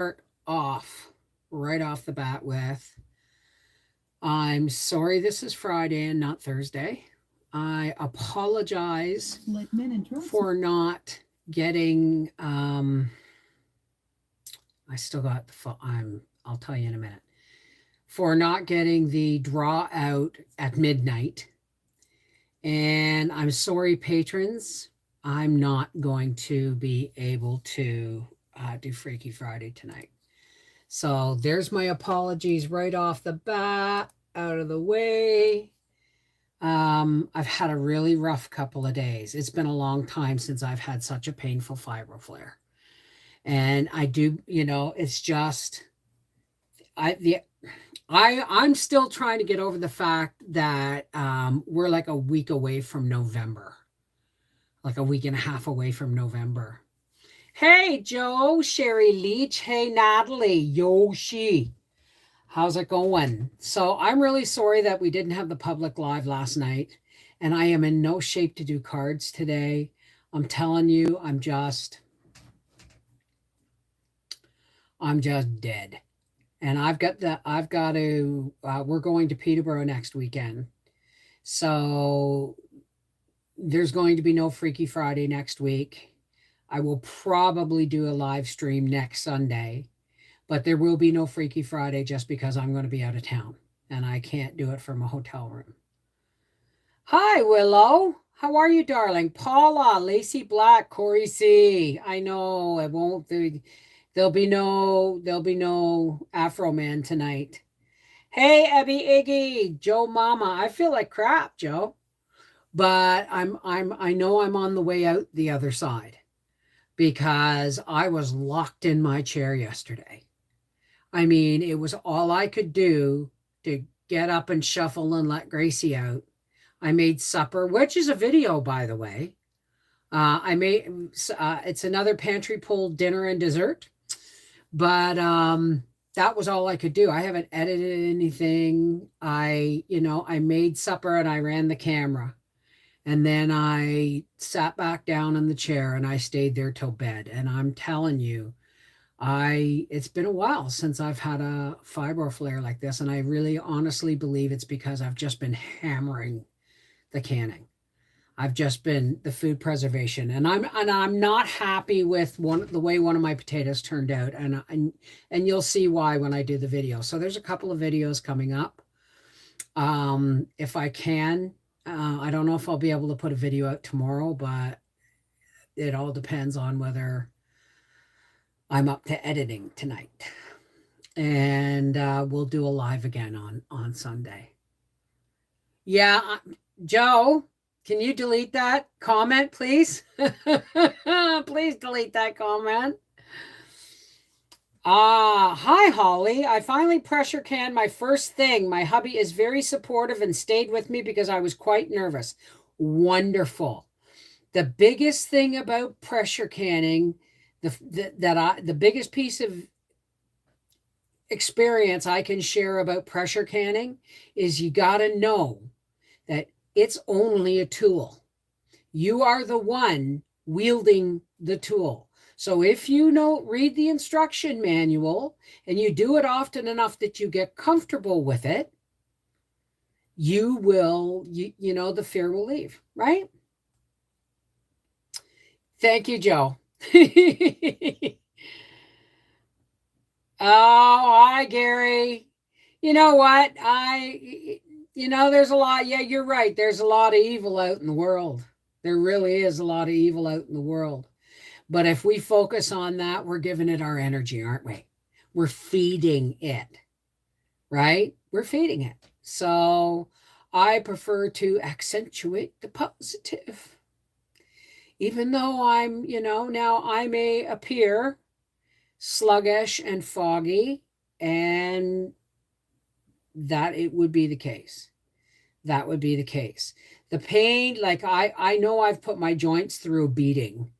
Start off right off the bat with I'm sorry this is Friday and not Thursday. I apologize for not getting I still got I'll tell you in a minute. For not getting the draw out at midnight. And I'm sorry, patrons. I'm not going to be able to do Freaky Friday tonight. So there's my apologies right off the bat, out of the way. I've had a really rough couple of days. It's been a long time since I've had such a painful fibro flare. And I do, it's just I the I'm still trying to get over the fact that we're like a week away from November, like a week and a half away from November. Hey, Joe, Sherry Leach. Hey, Natalie, Yoshi. How's it going? So I'm really sorry that we didn't have the public live last night, and I am in no shape to do cards today. I'm telling you, I'm just dead. And we're going to Peterborough next weekend. So there's going to be no Freaky Friday next week. I will probably do a live stream next Sunday, but there will be no Freaky Friday just because I'm going to be out of town and I can't do it from a hotel room. Hi, Willow. How are you, darling? Paula, Lacey Black, Corey C. I know it won't be. There'll be no Afro Man tonight. Hey, Abby Iggy, Joe Mama. I feel like crap, Joe, but I know I'm on the way out the other side because I was locked in my chair yesterday. I mean, it was all I could do to get up and shuffle and let Gracie out. I made supper, which is a video, by the way. It's another pantry pulled dinner and dessert. But that was all I could do. I haven't edited anything. I made supper and I ran the camera. And then I sat back down in the chair and I stayed there till bed. And I'm telling you, it's been a while since I've had a fibro flare like this. And I really honestly believe it's because I've just been hammering the canning. I've just been the food preservation, and I'm not happy with the way one of my potatoes turned out, and you'll see why when I do the video. So there's a couple of videos coming up. If I can, I don't know if I'll be able to put a video out tomorrow, but it all depends on whether I'm up to editing tonight, and we'll do a live again on Sunday. Yeah, Joe. Can you delete that comment, please? Please delete that comment. Hi, Holly. I finally pressure canned my first thing. My hubby is very supportive and stayed with me because I was quite nervous. Wonderful. The biggest thing about pressure canning, the biggest piece of experience I can share about pressure canning is you got to know that it's only a tool. You are the one wielding the tool. So if you read the instruction manual and you do it often enough that you get comfortable with it, you will, the fear will leave, right? Thank you, Joe. Oh, hi, Gary. You know what? There's a lot. Yeah, you're right. There's a lot of evil out in the world. There really is a lot of evil out in the world. But if we focus on that, we're giving it our energy, aren't we? We're feeding it, right? We're feeding it. So I prefer to accentuate the positive. Even though now I may appear sluggish and foggy, and that it would be the case. That would be the case. The pain, like I know I've put my joints through a beating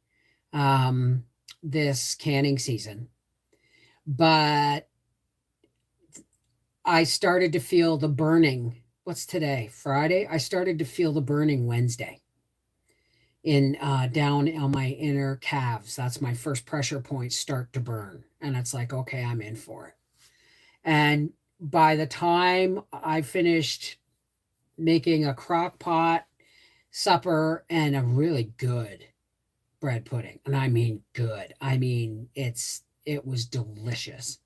this canning season, but I started to feel the burning. What's today? Friday? I started to feel the burning Wednesday. in down on my inner calves. That's my first pressure point start to burn. And it's like, okay, I'm in for it. And by the time I finished making a crock pot supper and a really good bread pudding, and I mean good. I mean, it was delicious.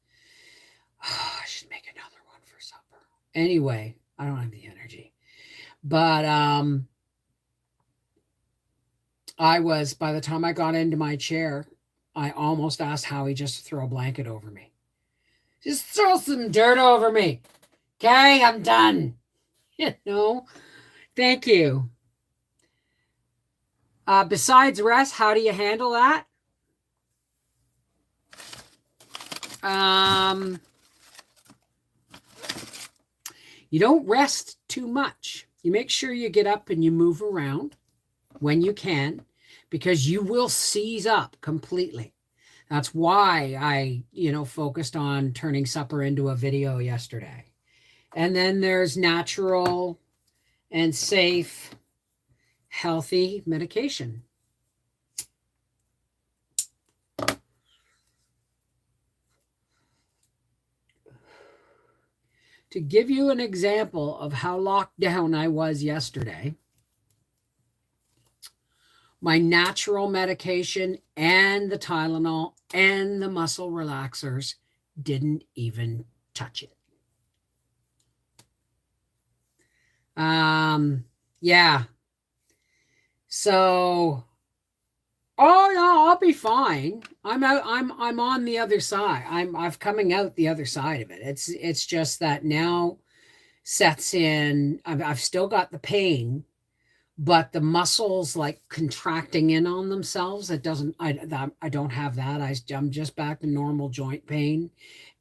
I should make another one for supper. Anyway, I don't have the energy. But I was, by the time I got into my chair, I almost asked Howie just to throw a blanket over me. Just throw some dirt over me. Okay, I'm done. Thank you. Besides rest, how do you handle that? You don't rest too much. You make sure you get up and you move around when you can, because you will seize up completely. That's why I, focused on turning supper into a video yesterday. And then there's natural and safe, healthy medication. To give you an example of how locked down I was yesterday, my natural medication and the Tylenol and the muscle relaxers didn't even touch it. Yeah. So, oh no, I'll be fine. I'm on the other side. I've coming out the other side of it. It's just that now sets in. I've still got the pain, but the muscles like contracting in on themselves. It doesn't. I don't have that. I'm just back to normal joint pain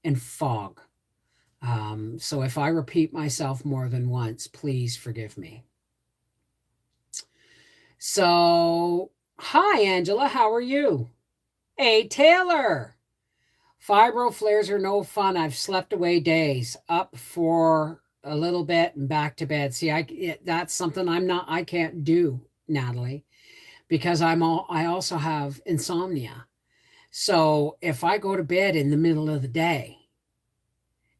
and fog. So if I repeat myself more than once, please forgive me. So, hi, Angela. How are you? Hey, Taylor. Fibro flares are no fun. I've slept away days, up for a little bit and back to bed. See, that's something I can't do, Natalie, because I also have insomnia. So if I go to bed in the middle of the day,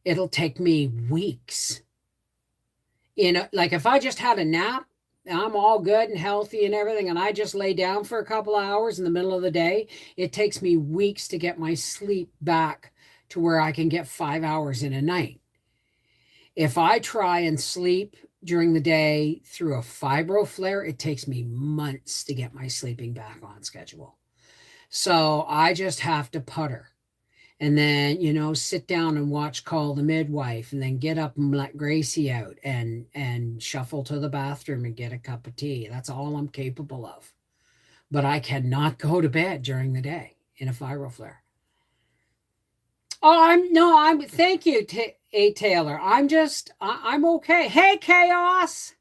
it'll take me weeks. Like if I just had a nap, I'm all good and healthy and everything, and I just lay down for a couple of hours in the middle of the day, it takes me weeks to get my sleep back to where I can get 5 hours in a night. If I try and sleep during the day through a fibro flare, it takes me months to get my sleeping back on schedule. So I just have to putter. And then, sit down and watch Call the Midwife, and then get up and let Gracie out and shuffle to the bathroom and get a cup of tea. That's all I'm capable of. But I cannot go to bed during the day in a fibro flare. Oh, thank you, Taylor. I'm okay. Hey, Chaos.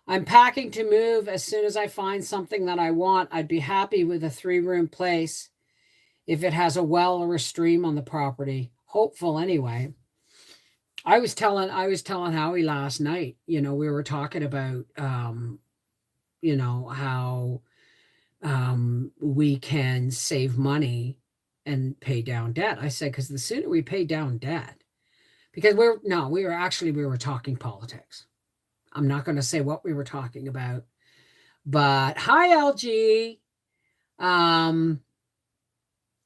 I'm packing to move as soon as I find something that I want. I'd be happy with a 3-room place if it has a well or a stream on the property. Hopeful anyway. I was telling Howie last night, we were talking about how we can save money and pay down debt. I said, because the sooner we pay down debt, because we were talking politics. I'm not going to say what we were talking about, but hi, LG.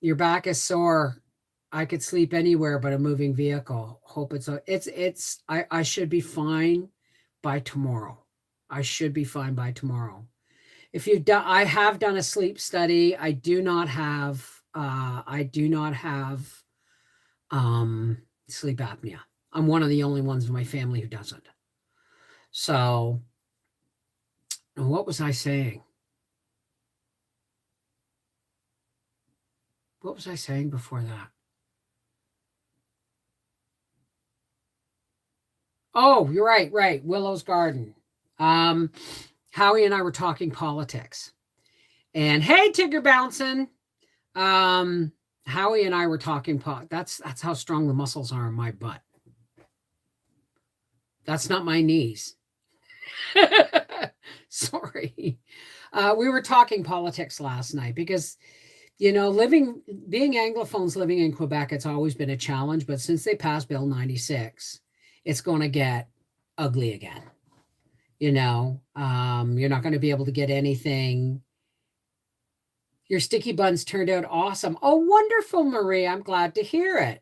Your back is sore. I could sleep anywhere but a moving vehicle. Hope I should be fine by tomorrow. I should be fine by tomorrow. I have done a sleep study. I do not have sleep apnea. I'm one of the only ones in my family who doesn't. So, what was I saying? What was I saying before that? Oh, you're right. Willow's Garden. Howie and I were talking politics. And hey, Tigger bouncing. Howie and I were talking that's how strong the muscles are in my butt. That's not my knees. Sorry. We were talking politics last night because, being Anglophones living in Quebec, it's always been a challenge. But since they passed Bill 96, it's going to get ugly again. You're not going to be able to get anything. Your sticky buns turned out awesome. Oh, wonderful, Marie. I'm glad to hear it.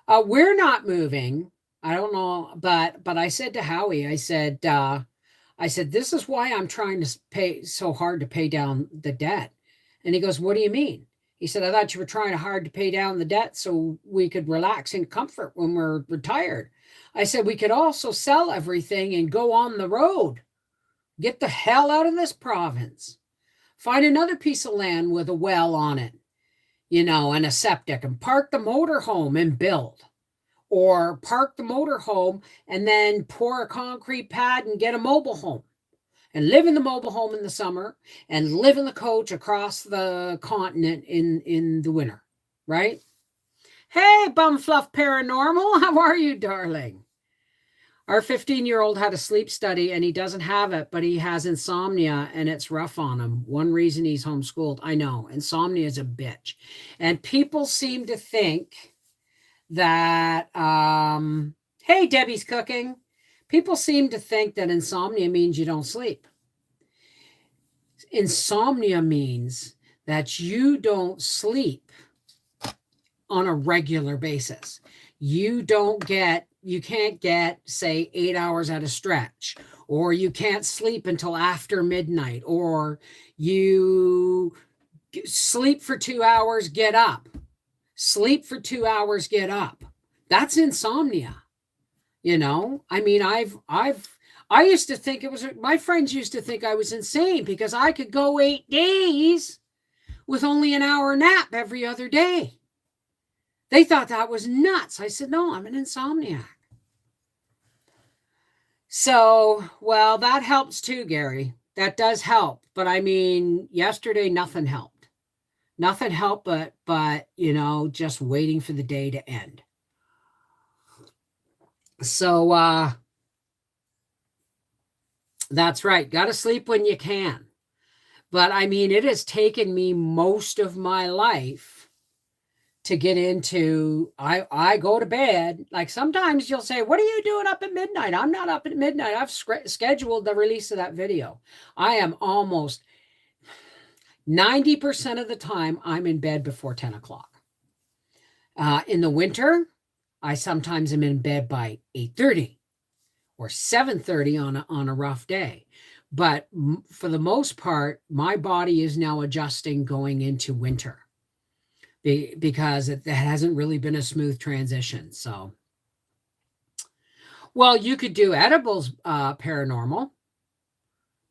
We're not moving. I don't know, but I said to Howie, I said, this is why I'm trying to pay so hard to pay down the debt. And he goes, what do you mean? He said, I thought you were trying hard to pay down the debt so we could relax in comfort when we're retired. I said, we could also sell everything and go on the road. Get the hell out of this province. Find another piece of land with a well on it, and a septic, and park the motorhome and build. Or park the motorhome and then pour a concrete pad and get a mobile home. And live in the mobile home in the summer and live in the coach across the continent in the winter, right? Hey, Bumfluff Paranormal, how are you, darling? Our 15-year-old had a sleep study and he doesn't have it, but he has insomnia and it's rough on him. One reason he's homeschooled. I know, insomnia is a bitch. And people seem to think that, hey, Debbie's cooking. People seem to think that insomnia means you don't sleep. Insomnia means that you don't sleep on a regular basis. You can't get, say, 8 hours at a stretch, or you can't sleep until after midnight, or you sleep for 2 hours, get up. Sleep for 2 hours, get up. That's insomnia. I used to think my friends used to think I was insane because I could go 8 days with only an hour nap every other day. They thought that was nuts. I said, no, I'm an insomniac. So, well, that helps too, Gary. That does help. But yesterday, nothing helped. Nothing helped but just waiting for the day to end. So that's right. Got to sleep when you can. But it has taken me most of my life to get into, I go to bed. Like sometimes you'll say, what are you doing up at midnight? I'm not up at midnight. I've scheduled the release of that video. I am almost 90% of the time I'm in bed before 10 o'clock. In the winter, I sometimes am in bed by 8:30 or 7:30 on a rough day. But for the most part, my body is now adjusting going into winter because it hasn't really been a smooth transition. So, well, you could do edibles, paranormal.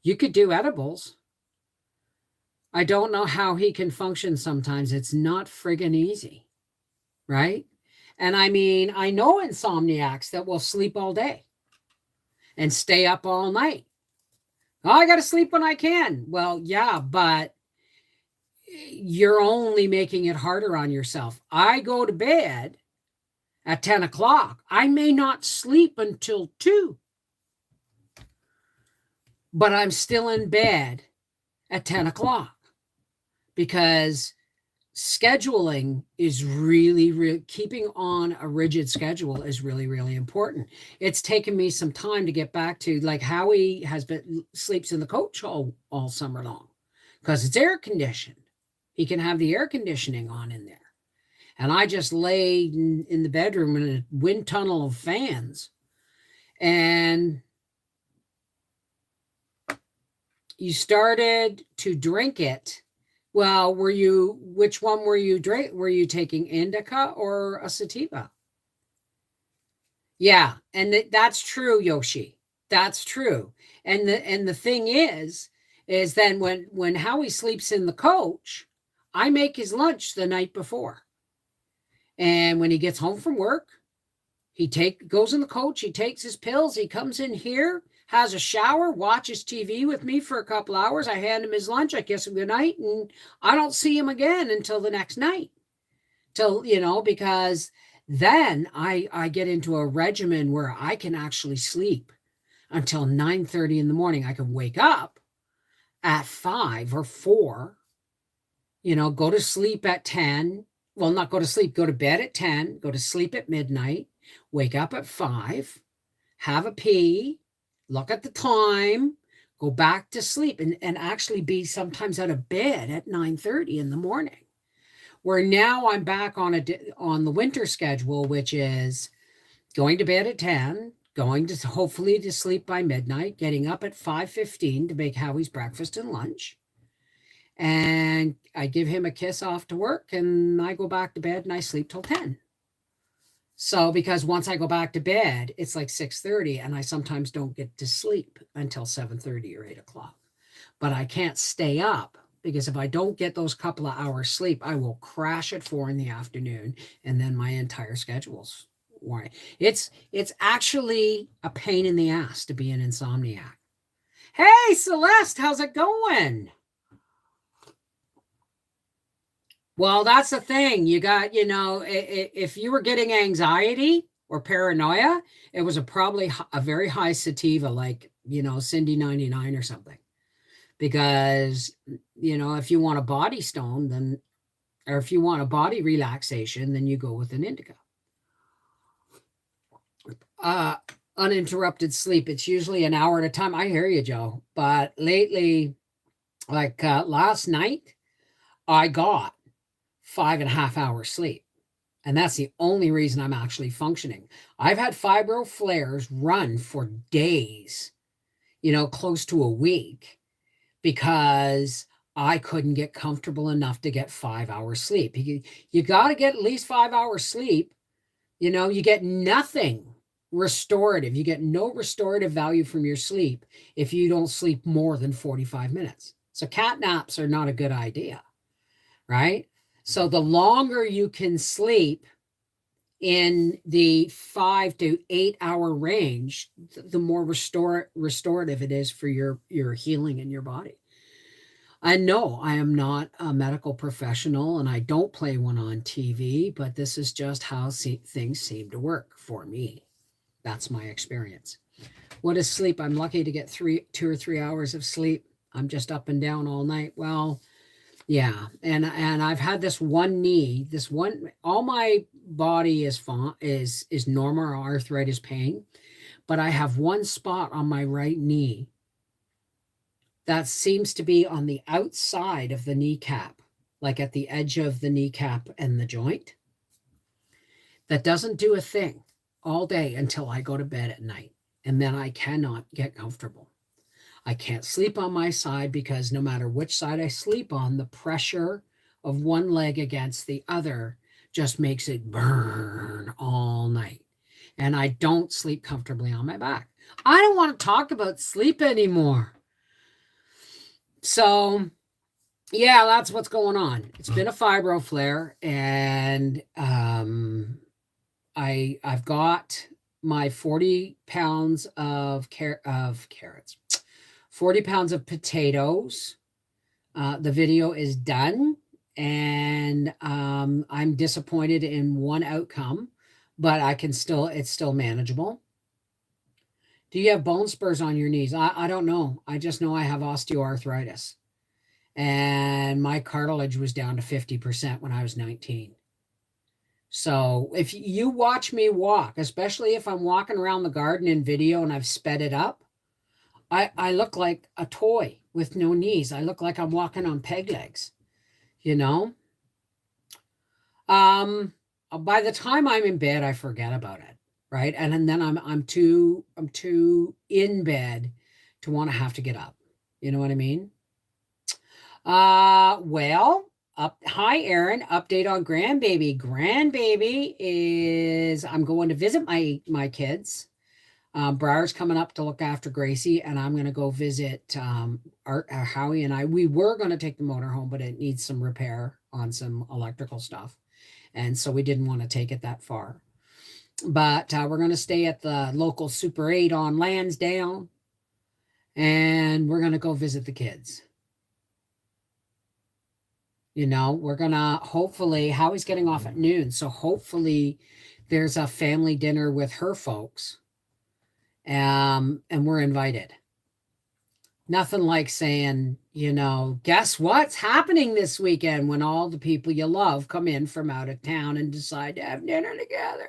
You could do edibles. I don't know how he can function sometimes. It's not friggin' easy, right? And I know insomniacs that will sleep all day and stay up all night. Oh, I got to sleep when I can. Well, yeah, but you're only making it harder on yourself. I go to bed at 10 o'clock. I may not sleep until 2, but I'm still in bed at 10 o'clock because scheduling is really keeping on a rigid schedule is really important. It's taken me some time to get back to, like, Howie sleeps in the coach all summer long because it's air conditioned. He can have the air conditioning on in there. And I just lay in the bedroom in a wind tunnel of fans. And you started to drink it. Well, which one were you taking, indica or a sativa? Yeah, and that's true, Yoshi. That's true. And the thing is then when Howie sleeps in the coach, I make his lunch the night before. And when he gets home from work, he goes in the coach, he takes his pills, he comes in here, has a shower, watches TV with me for a couple hours. I hand him his lunch, I kiss him goodnight, and I don't see him again until the next night. Because then I get into a regimen where I can actually sleep until 9:30 in the morning. I can wake up at 5 or 4, go to sleep at 10. Well, not go to sleep, go to bed at 10, go to sleep at midnight, wake up at 5, have a pee, look at the time, go back to sleep, and actually be sometimes out of bed at 9:30 in the morning. Where now I'm back on the winter schedule, which is going to bed at 10, going to hopefully to sleep by midnight, getting up at 5:15 to make Howie's breakfast and lunch. And I give him a kiss off to work, and I go back to bed and I sleep till 10. So because once I go back to bed, it's like 6:30, and I sometimes don't get to sleep until 7:30 or 8 o'clock. But I can't stay up, because if I don't get those couple of hours sleep, I will crash at 4 in the afternoon, and then my entire schedule's worn. It's actually a pain in the ass to be an insomniac. Hey, Celeste, how's it going? Well, that's the thing. You got, if you were getting anxiety or paranoia, it was probably a very high sativa, like, Cindy 99 or something. Because, if you want a body stone, then, or if you want a body relaxation, then you go with an indica. Uninterrupted sleep, it's usually an hour at a time. I hear you, Joe. But lately, like last night, I got 5.5 hours sleep. And that's the only reason I'm actually functioning. I've had fibro flares run for days, close to a week, because I couldn't get comfortable enough to get 5 hours sleep. You got to get at least 5 hours sleep. You get nothing restorative. You get no restorative value from your sleep if you don't sleep more than 45 minutes. So cat naps are not a good idea, right? So the longer you can sleep in the 5 to 8 hour range, the more restorative it is for your healing in your body. I know I am not a medical professional, and I don't play one on TV, but this is just how things seem to work for me. That's my experience. What is sleep? I'm lucky to get 2 or 3 hours of sleep. I'm just up and down all night. Well, yeah, and I've had this one knee, all my body is normal arthritis pain, but I have one spot on my right knee that seems to be on the outside of the kneecap, like at the edge of the kneecap and the joint, that doesn't do a thing all day until I go to bed at night, and then I cannot get comfortable. I can't sleep on my side, because no matter which side I sleep on, the pressure of one leg against the other just makes it burn all night. And I don't sleep comfortably on my back. I don't want to talk about sleep anymore. So, yeah, that's what's going on. It's been a fibro flare, and I've got my 40 pounds of carrots. 40 pounds of potatoes. The video is done, and I'm disappointed in one outcome, but it's still manageable. Do you have bone spurs on your knees? I don't know. I just know I have osteoarthritis, and my cartilage was down to 50% when I was 19. So if you watch me walk, especially if I'm walking around the garden in video and I've sped it up, I look like a toy with no knees. I look like I'm walking on peg legs, By the time I'm in bed, I forget about it, right? And then I'm too in bed to want to have to get up. You know what I mean? Hi, Aaron. Update on grandbaby. Grandbaby is, I'm going to visit my kids. Briar's coming up to look after Gracie, and I'm going to go visit Howie and I. We were going to take the motor home, but it needs some repair on some electrical stuff. And so we didn't want to take it that far. But we're going to stay at the local Super 8 on Lansdowne, and we're going to go visit the kids. We're going to hopefully, Howie's getting off at noon, so hopefully there's a family dinner with her folks. And we're invited. Nothing like saying, guess what's happening this weekend when all the people you love come in from out of town and decide to have dinner together.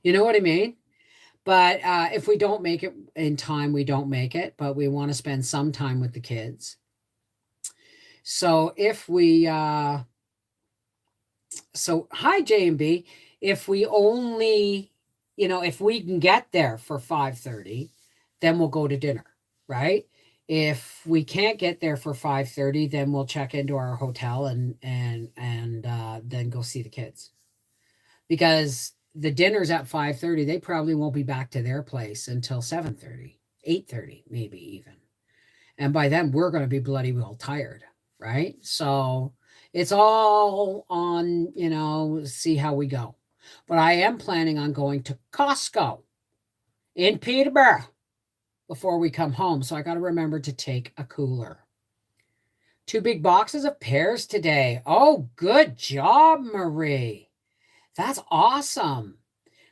You know what I mean? But if we don't make it in time, we don't make it. But we want to spend some time with the kids. So if we, hi J&B, if we only, if we can get there for 5:30, then we'll go to dinner, right? If we can't get there for 5:30, then we'll check into our hotel and then go see the kids. Because the dinner's at 5:30, they probably won't be back to their place until 7:30, 8:30, maybe even. And by then we're going to be bloody well tired, right? So it's all on, see how we go. But I am planning on going to Costco in Peterborough before we come home. So I got to remember to take a cooler. 2 big boxes of pears today. Oh, good job, Marie. That's awesome.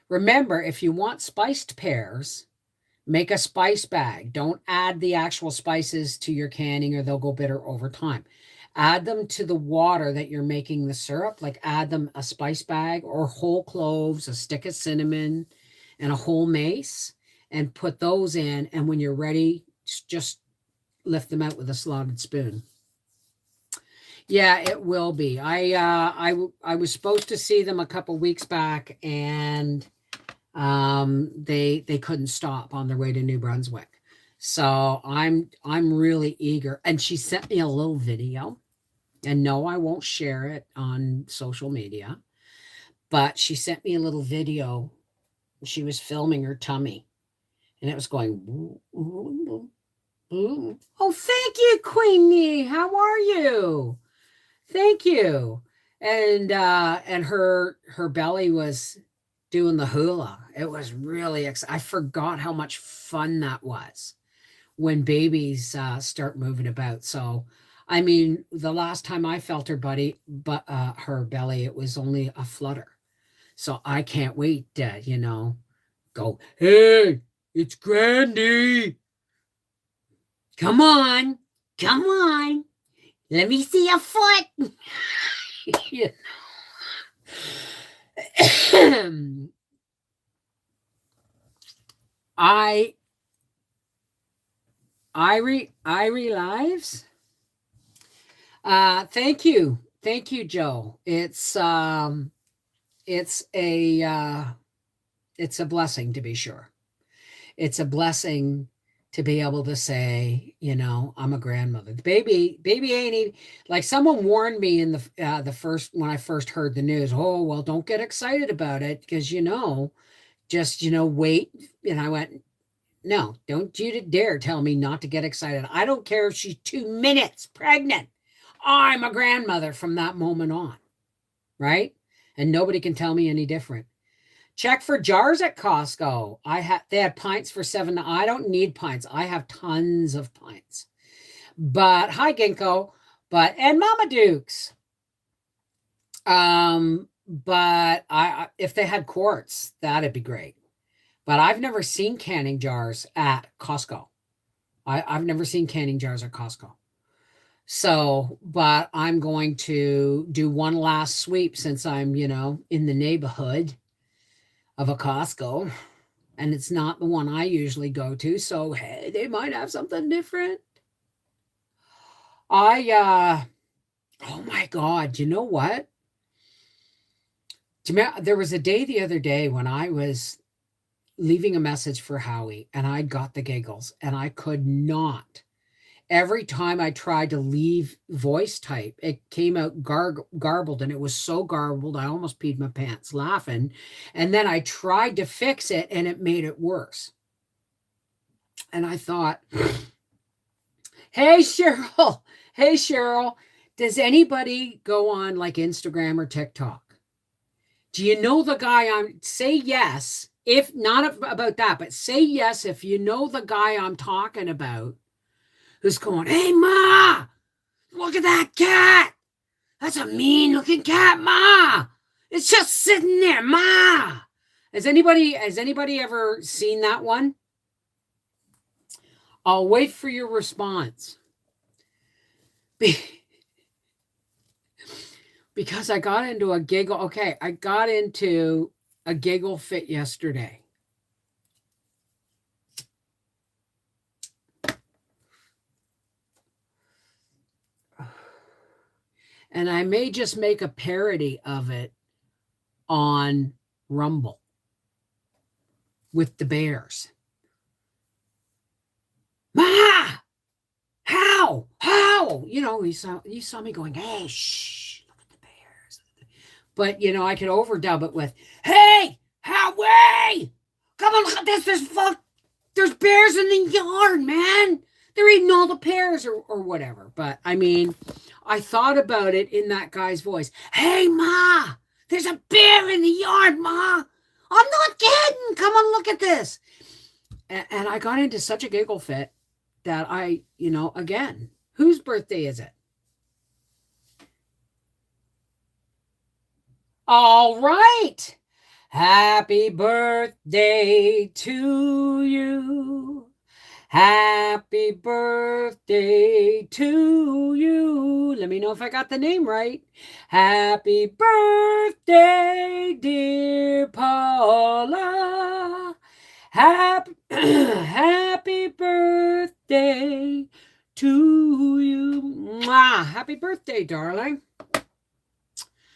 Remember, if you want spiced pears, make a spice bag. Don't add the actual spices to your canning or they'll go bitter over time. Add them to the water that you're making the syrup, like add them a spice bag or whole cloves, a stick of cinnamon, and a whole mace, and put those in. And when you're ready, just lift them out with a slotted spoon. Yeah, it will be. I was supposed to see them a couple weeks back, and they couldn't stop on their way to New Brunswick. So I'm really eager. And she sent me a little video. And no, I won't share it on social media. But she sent me a little video. She was filming her tummy. And it was going, ooh, ooh, ooh. Oh, thank you, Queenie. How are you? Thank you. And her belly was doing the hula. It was really exciting. I forgot how much fun that was when babies start moving about. So, I mean, the last time I felt her belly, it was only a flutter. So I can't wait to, go, hey, it's Grandy. Come on. Let me see a foot. Irie Lives. Thank you, Joe. It's a blessing, to be sure. It's a blessing to be able to say, I'm a grandmother. The baby ain't even, like someone warned me in when I first heard the news. Oh, well, don't get excited about it because just wait. And I went, no, don't you dare tell me not to get excited. I don't care if she's 2 minutes pregnant. I'm a grandmother from that moment on, right? And nobody can tell me any different. Check for jars at Costco. They had pints for $7. I don't need pints. I have tons of pints. But hi, Ginkgo. And Mama Dukes. But if they had quarts, that'd be great. But I've never seen canning jars at Costco. I've never seen canning jars at Costco. So, but I'm going to do one last sweep since I'm, in the neighborhood of a Costco, and it's not the one I usually go to. So, hey, they might have something different. Oh my God, you know what? There was a day the other day when I was leaving a message for Howie and I got the giggles and I could not. Every time I tried to leave voice type, it came out garbled, and it was so garbled, I almost peed my pants laughing. And then I tried to fix it, and it made it worse. And I thought, hey, Cheryl, does anybody go on like Instagram or TikTok? Do you know the guy say yes, if not about that, but say yes if you know the guy I'm talking about. Who's going, hey, Ma, look at that cat. That's a mean-looking cat, Ma. It's just sitting there, Ma. Has anybody ever seen that one? I'll wait for your response. Because I got into a giggle. Okay, I got into a giggle fit yesterday. And I may just make a parody of it on Rumble with the bears. Ma! How? You know, you saw me going, hey, shh, look at the bears. But, you know, I could overdub it with, hey, Howie! Come on, look at this. There's bears in the yard, man. They're eating all the pears or whatever. But, I mean, I thought about it in that guy's voice. Hey, Ma, there's a bear in the yard, Ma. I'm not kidding. Come on, look at this. And I got into such a giggle fit that I, you know, again, whose birthday is it? All right. Happy birthday to you. Happy birthday to you. Let me know if I got the name right. Happy birthday, dear Paula. Happy birthday to you. Mwah. Happy birthday, darling.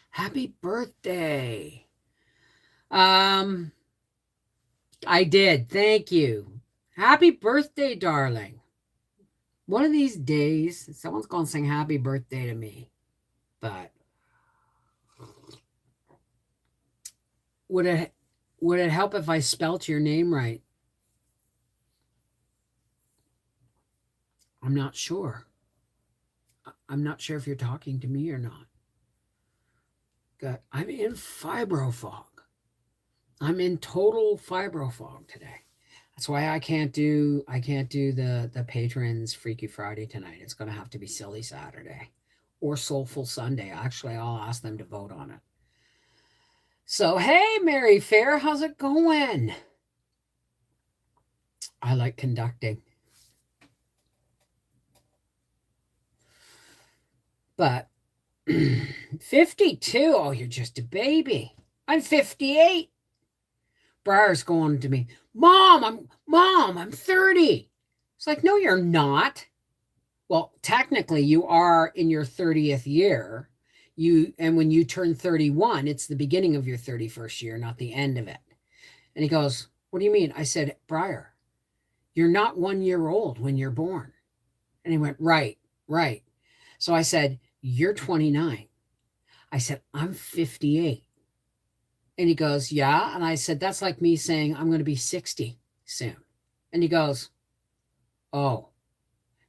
Happy birthday. I did. Thank you. Happy birthday, darling. One of these days, someone's going to sing happy birthday to me. But would it help if I spelt your name right? I'm not sure. I'm not sure if you're talking to me or not. I'm in fibro fog. I'm in total fibro fog today. That's why I can't do the patrons Freaky Friday tonight. It's going to have to be Silly Saturday or Soulful Sunday. Actually, I'll ask them to vote on it. So, hey, Mary Fair, how's it going? I like conducting. But 52, oh, you're just a baby. I'm 58. Briar's going to me, Mom, I'm 30. It's like, no, you're not. Well, technically, you are in your 30th year. And when you turn 31, it's the beginning of your 31st year, not the end of it. And he goes, what do you mean? I said, Briar, you're not 1 year old when you're born. And he went, right. So I said, you're 29. I said, I'm 58. And he goes, yeah. And I said, that's like me saying I'm going to be 60 soon. And he goes, oh,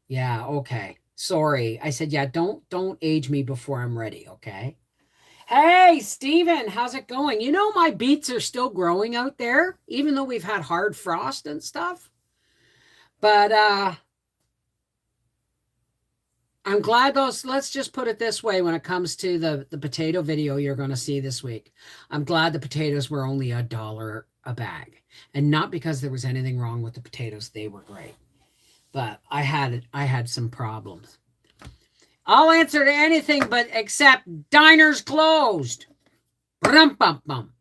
yeah, okay. Sorry. I said, yeah, don't age me before I'm ready, okay? Hey, Steven, how's it going? You know, my beets are still growing out there, even though we've had hard frost and stuff. But I'm glad let's just put it this way when it comes to the potato video you're going to see this week. I'm glad the potatoes were only $1 a bag. And not because there was anything wrong with the potatoes. They were great. But I had some problems. I'll answer to anything but except diners closed. Brum-bum-bum.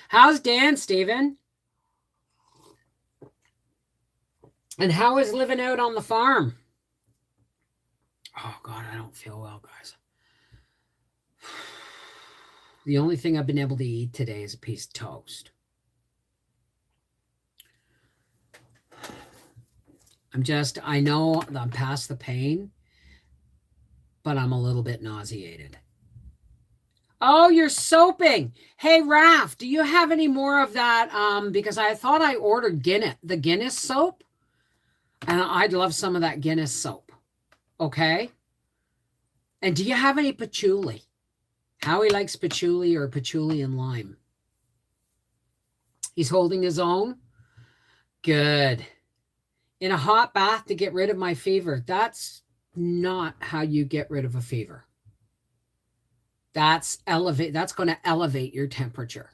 How's Dan, Steven? And how is living out on the farm? Oh, God, I don't feel well, guys. The only thing I've been able to eat today is a piece of toast. I know I'm past the pain, but I'm a little bit nauseated. Oh, you're soaping. Hey, Raph, do you have any more of that? Because I thought I ordered the Guinness soap, and I'd love some of that Guinness soap. Okay? And do you have any patchouli? Howie likes patchouli or patchouli and lime. He's holding his own? Good. In a hot bath to get rid of my fever. That's not how you get rid of a fever. That's going to elevate your temperature.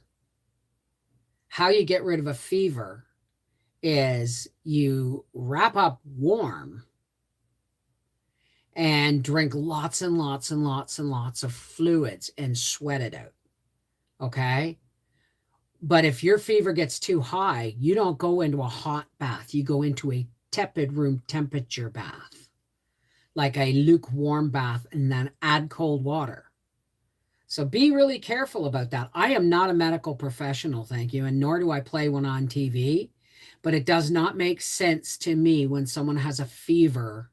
how you get rid of a fever is you wrap up warm and drink lots and lots and lots and lots of fluids and sweat it out. Okay? But if your fever gets too high, you don't go into a hot bath. You go into a tepid room temperature bath, like a lukewarm bath, and then add cold water. So be really careful about that. I am not a medical professional, thank you, and nor do I play one on TV. But it does not make sense to me when someone has a fever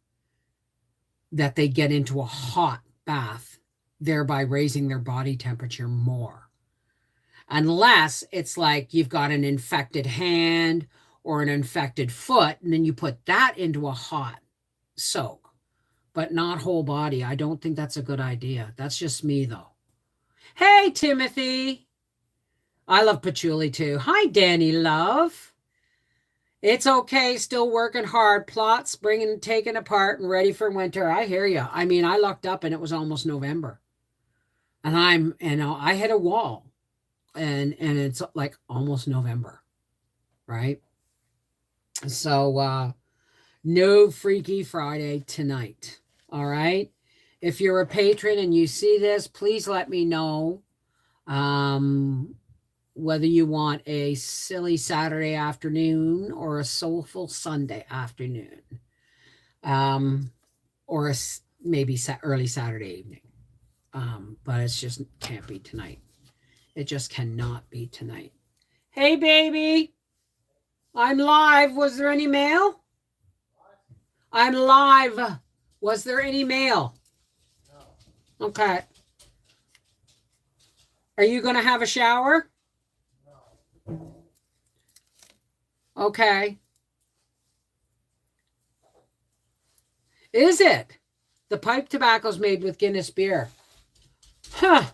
that they get into a hot bath, thereby raising their body temperature more. Unless it's like you've got an infected hand or an infected foot, and then you put that into a hot soak, but not whole body. I don't think that's a good idea. That's just me, though. Hey, Timothy. I love patchouli, too. Hi, Danny, love. It's okay, still working hard. Plots taken apart and ready for winter. I hear you. I mean, I looked up and it was almost November. And I hit a wall. And it's like almost November, right? So no Freaky Friday tonight, all right? If you're a patron and you see this, please let me know whether you want a silly Saturday afternoon or a soulful Sunday afternoon, or maybe early Saturday evening. But it just can't be tonight. It just cannot be tonight. Hey, baby. I'm live. Was there any mail? I'm live. Was there any mail? No. Okay. Are you going to have a shower? No. Okay. Is it? The pipe tobacco's made with Guinness beer. Huh.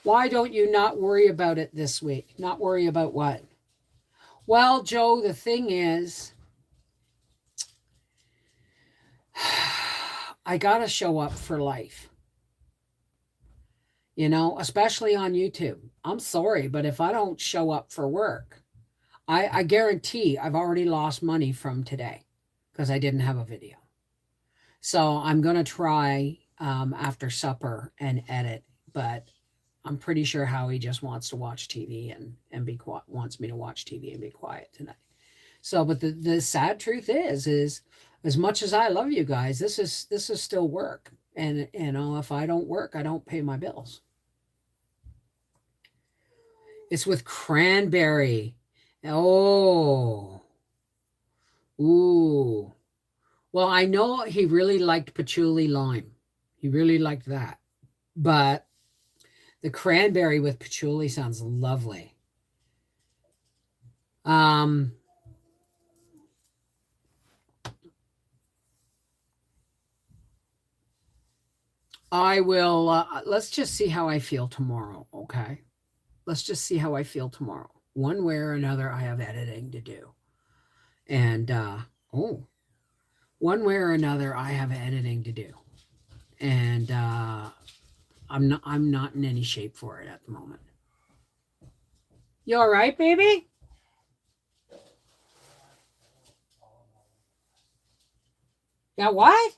Why don't you not worry about it this week? Not worry about what? Well, Joe, the thing is, I got to show up for life. You know, especially on YouTube. I'm sorry, but if I don't show up for work, I guarantee I've already lost money from today because I didn't have a video. So I'm going to try after supper and edit, but I'm pretty sure Howie just wants to watch TV and be quiet, wants me to watch TV and be quiet tonight. So, but the sad truth is as much as I love you guys, this is still work. And, you know, if I don't work, I don't pay my bills. It's with cranberry. Oh. Ooh. Well, I know he really liked patchouli lime. He really liked that. But the cranberry with patchouli sounds lovely. I will, let's just see how I feel tomorrow, okay? Let's just see how I feel tomorrow. One way or another, I have editing to do. And, one way or another, I have editing to do. And, I'm not in any shape for it at the moment. You all right, baby? Yeah, what?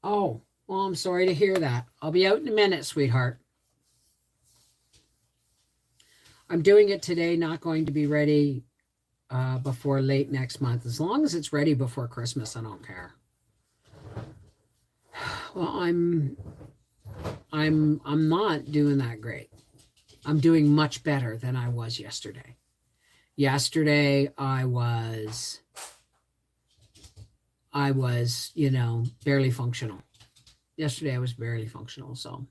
Oh, well, I'm sorry to hear that. I'll be out in a minute, sweetheart. I'm doing it today, not going to be ready before late next month. As long as it's ready before Christmas, I don't care. Well, I'm not doing that great. I'm doing much better than I was yesterday. Yesterday I was, you know, barely functional. Yesterday I was barely functional. So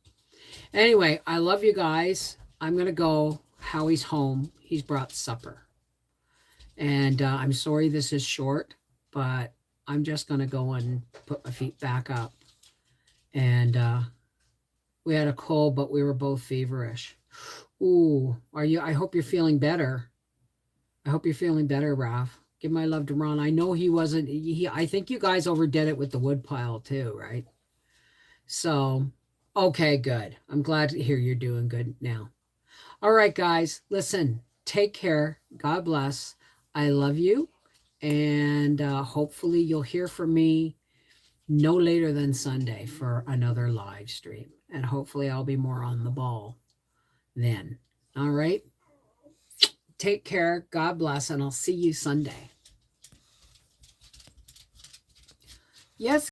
anyway, I love you guys. I'm going to go. Howie's home. He's brought supper. And I'm sorry this is short, but I'm just going to go and put my feet back up. And we had a cold, but we were both feverish. Ooh, I hope you're feeling better. I hope you're feeling better, Raph. Give my love to Ron. I know he wasn't, I think you guys overdid it with the wood pile too, right? So, okay, good. I'm glad to hear you're doing good now. All right, guys, listen, take care. God bless. I love you. And hopefully, you'll hear from me no later than Sunday for another live stream. And hopefully, I'll be more on the ball then. All right. Take care. God bless. And I'll see you Sunday. Yes.